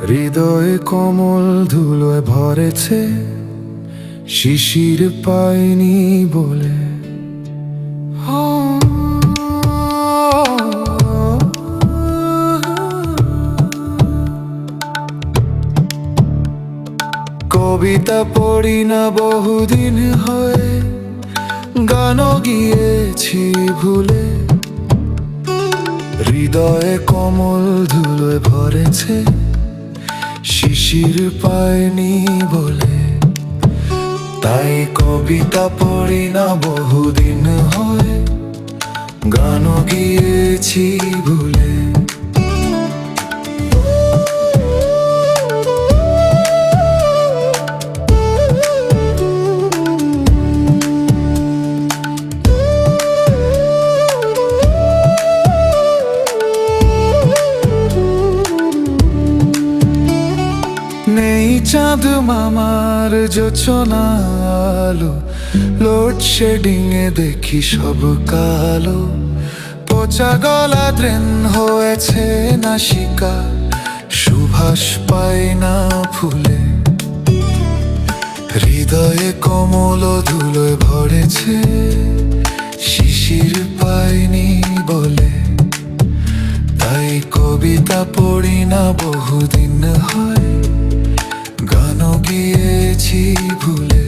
হৃদয়ে কোমল ধুলোয় ভরেছে, শিশির পাইনি বলে। কবিতা পড়ি না বহুদিন হয়ে, গানও গিয়েছি ভুলে। হৃদয়ে কোমল ধুলোয় ভরেছে, শিশির পায়নি বলে। তাই কবিতা পড়ি না বহুদিন হয়ে, গানও গিয়েছি ভুলে। নেই চাঁদ মামার জোছনা আলো, লোডশেডিং এ দেখি সব কালো। পচা গলা ড্রেন হয়েছে নাসিকা, সুভাষ পায় না ফুলে। হৃদয়ে কোমল ধুলোয় ভরেছে, শিশির পায়নি বলে। তাই কবিতা পড়ি না বহুদিন হয়, গানও গিয়েছি ভুলে।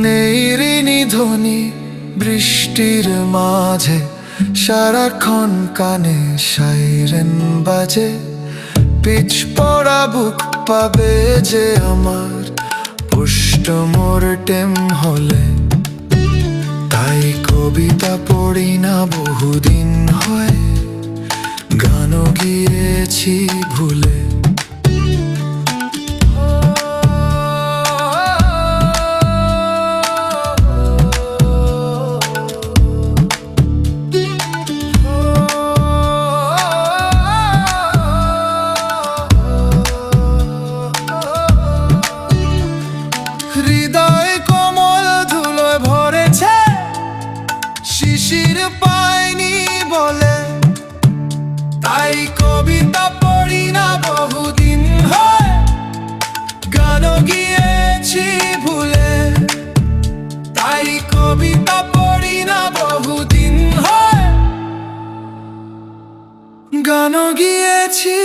নেই ঋণী ধ্বনি বৃষ্টির মাঝে, সারাক্ষণ কানে সাইরেন বাজে। পিচ পড়া বুক পাবে যে আমার, পোস্টমর্টেম হলে। তাই কবিতা পড়ি না বহুদিন হয়, গানও গিয়েছি ভুলে। হৃদয় কোমল ধুলোয় ভরেছে, শিশির পায়নি বলে। তাই কবিতা পড়ি না বহুদিন হয়, গানও গিয়েছি ভুলে। তাই কবিতা পড়ি না বহুদিন হয়, গানও গিয়েছি